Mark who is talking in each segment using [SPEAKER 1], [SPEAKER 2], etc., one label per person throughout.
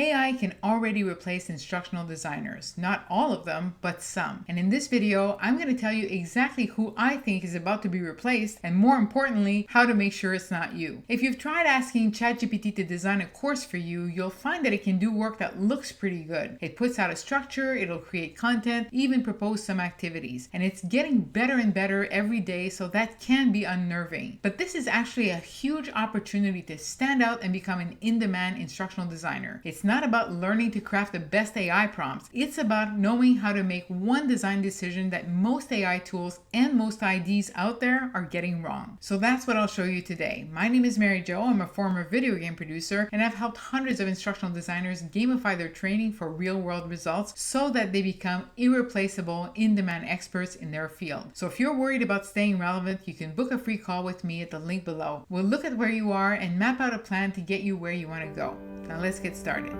[SPEAKER 1] AI can already replace instructional designers. Not all of them, but some. And in this video, I'm going to tell you exactly who I think is about to be replaced, and more importantly, how to make sure it's not you. If you've tried asking ChatGPT to design a course for you, you'll find that it can do work that looks pretty good. It puts out a structure, it'll create content, even propose some activities. And it's getting better and better every day, so that can be unnerving. But this is actually a huge opportunity to stand out and become an in-demand instructional designer. It's not about learning to craft the best AI prompts. It's about knowing how to make one design decision that most AI tools and most IDs out there are getting wrong. So that's what I'll show you today. My name is Mary Jo. I'm a former video game producer, and I've helped hundreds of instructional designers gamify their training for real-world results so that they become irreplaceable, in-demand experts in their field. So if you're worried about staying relevant, you can book a free call with me at the link below. We'll look at where you are and map out a plan to get you where you want to go. Now let's get started.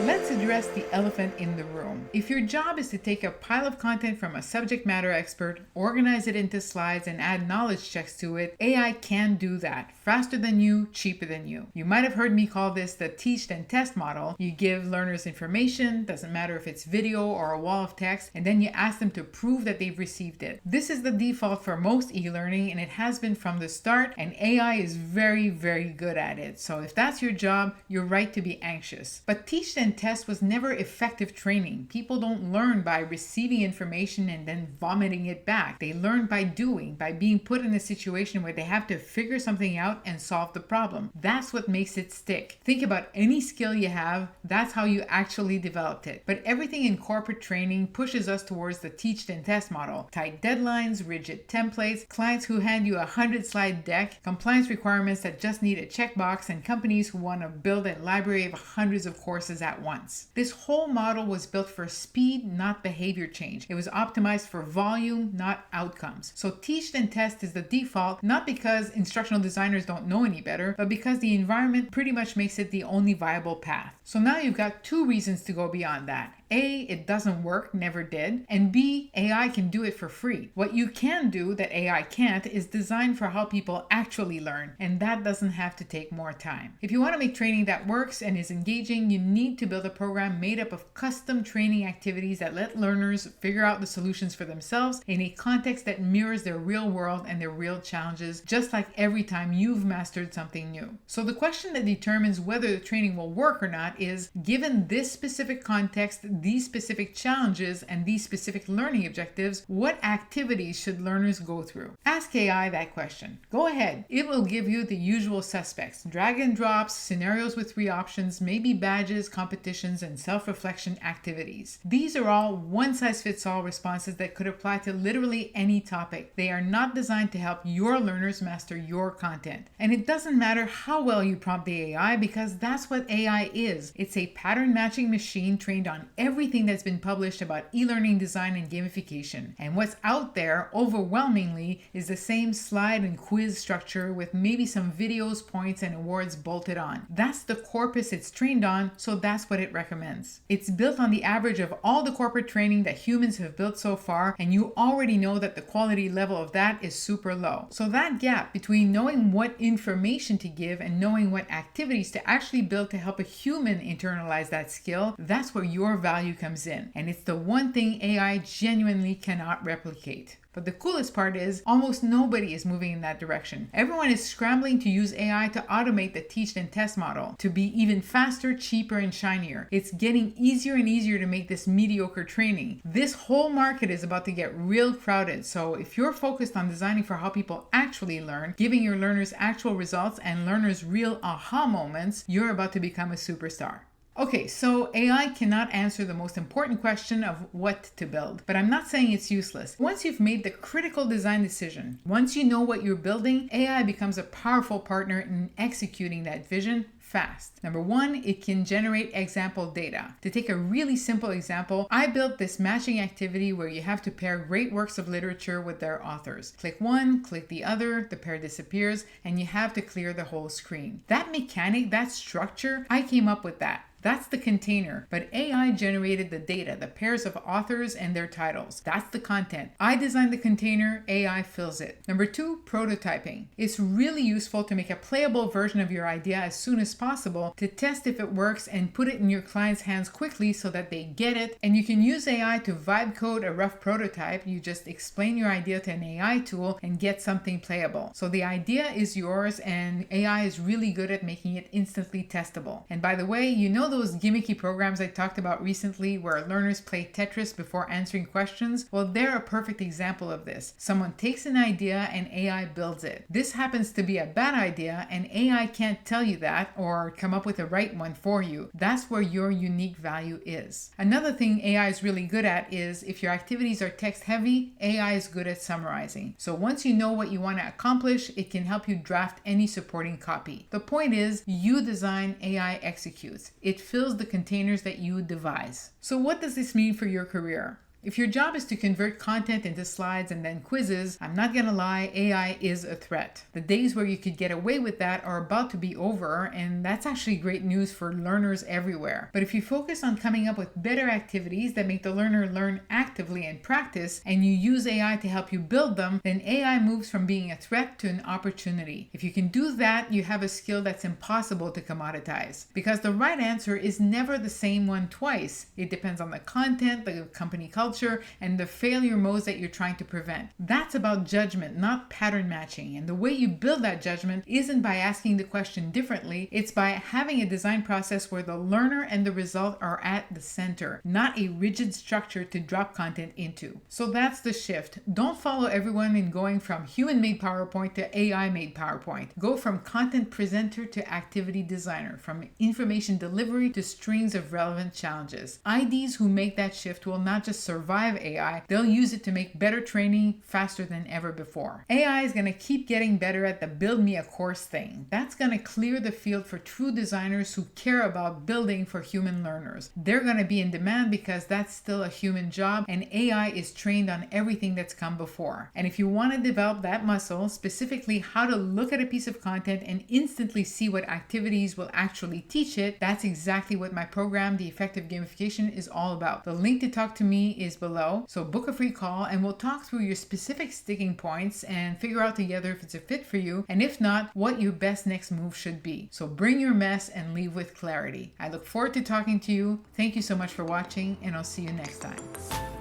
[SPEAKER 1] Let's address the elephant in the room. If your job is to take a pile of content from a subject matter expert, organize it into slides, and add knowledge checks to it, AI can do that faster than you, cheaper than you. You might have heard me call this the teach then test model. You give learners information, doesn't matter if it's video or a wall of text, and then you ask them to prove that they've received it. This is the default for most e-learning, and it has been from the start, and AI is very, very good at it. So if that's your job, you're right to be anxious. But teach then test was never effective training. People don't learn by receiving information and then vomiting it back. They learn by doing, by being put in a situation where they have to figure something out and solve the problem. That's what makes it stick. Think about any skill you have, that's how you actually developed it. But everything in corporate training pushes us towards the teach then test model. Tight deadlines, rigid templates, clients who hand you a 100-slide deck, compliance requirements that just need a checkbox, and companies who want to build a library of hundreds of courses at once. This whole model was built for speed, not behavior change. It was optimized for volume, not outcomes. So teach then test is the default, not because instructional designers don't know any better, but because the environment pretty much makes it the only viable path. So now you've got two reasons to go beyond that. A, it doesn't work, never did, and B, AI can do it for free. What you can do that AI can't is design for how people actually learn, and that doesn't have to take more time. If you want to make training that works and is engaging, you need to build a program made up of custom training activities that let learners figure out the solutions for themselves in a context that mirrors their real world and their real challenges, just like every time you've mastered something new. So the question that determines whether the training will work or not is, given this specific context, these specific challenges, and these specific learning objectives, what activities should learners go through? Ask AI that question. Go ahead. It will give you the usual suspects: drag and drops, scenarios with 3 options, maybe badges, competitions, and self-reflection activities. These are all one-size-fits-all responses that could apply to literally any topic. They are not designed to help your learners master your content. And it doesn't matter how well you prompt the AI, because that's what AI is. It's a pattern matching machine trained on everything that's been published about e-learning design and gamification. And what's out there overwhelmingly is the same slide and quiz structure with maybe some videos, points, and awards bolted on. That's the corpus it's trained on, so that's what it recommends. It's built on the average of all the corporate training that humans have built so far, and you already know that the quality level of that is super low. So that gap between knowing what information to give and knowing what activities to actually build to help a human internalize that skill, that's where your value comes in. And it's the one thing AI genuinely cannot replicate. But the coolest part is almost nobody is moving in that direction. Everyone is scrambling to use AI to automate the teach then test model, to be even faster, cheaper, and shinier. It's getting easier and easier to make this mediocre training. This whole market is about to get real crowded. So if you're focused on designing for how people actually learn, giving your learners actual results and learners real aha moments, you're about to become a superstar. Okay, so AI cannot answer the most important question of what to build, but I'm not saying it's useless. Once you've made the critical design decision, once you know what you're building, AI becomes a powerful partner in executing that vision fast. Number one, it can generate example data. To take a really simple example, I built this matching activity where you have to pair great works of literature with their authors. Click one, click the other, the pair disappears, and you have to clear the whole screen. That mechanic, that structure, I came up with that. That's the container, but AI generated the data, the pairs of authors and their titles. That's the content. I designed the container, AI fills it. Number 2, prototyping. It's really useful to make a playable version of your idea as soon as possible to test if it works and put it in your client's hands quickly so that they get it. And you can use AI to vibe code a rough prototype. You just explain your idea to an AI tool and get something playable. So the idea is yours, and AI is really good at making it instantly testable. And by the way, you know those gimmicky programs I talked about recently where learners play Tetris before answering questions? Well, they're a perfect example of this. Someone takes an idea and AI builds it. This happens to be a bad idea, and AI can't tell you that or come up with the right one for you. That's where your unique value is. Another thing AI is really good at is if your activities are text heavy, AI is good at summarizing. So once you know what you want to accomplish, it can help you draft any supporting copy. The point is, you design, AI executes. It fills the containers that you devise. So what does this mean for your career? If your job is to convert content into slides and then quizzes, I'm not gonna lie, AI is a threat. The days where you could get away with that are about to be over, and that's actually great news for learners everywhere. But if you focus on coming up with better activities that make the learner learn actively and practice, and you use AI to help you build them, then AI moves from being a threat to an opportunity. If you can do that, you have a skill that's impossible to commoditize. Because the right answer is never the same one twice. It depends on the content, the company culture, and the failure modes that you're trying to prevent. That's about judgment, not pattern matching. And the way you build that judgment isn't by asking the question differently, it's by having a design process where the learner and the result are at the center, not a rigid structure to drop content into. So that's the shift. Don't follow everyone in going from human-made PowerPoint to AI-made PowerPoint. Go from content presenter to activity designer, from information delivery to strings of relevant challenges. IDs who make that shift will not just survive AI, they'll use it to make better training faster than ever before. AI is going to keep getting better at the build me a course thing. That's going to clear the field for true designers who care about building for human learners. They're going to be in demand because that's still a human job, and AI is trained on everything that's come before. And if you want to develop that muscle, specifically how to look at a piece of content and instantly see what activities will actually teach it, that's exactly what my program, The Effective Gamification, is all about. The link to talk to me is below, so book a free call and we'll talk through your specific sticking points and figure out together if it's a fit for you, and if not, what your best next move should be. So bring your mess and leave with clarity. I look forward to talking to you. Thank you so much for watching, and I'll see you next time.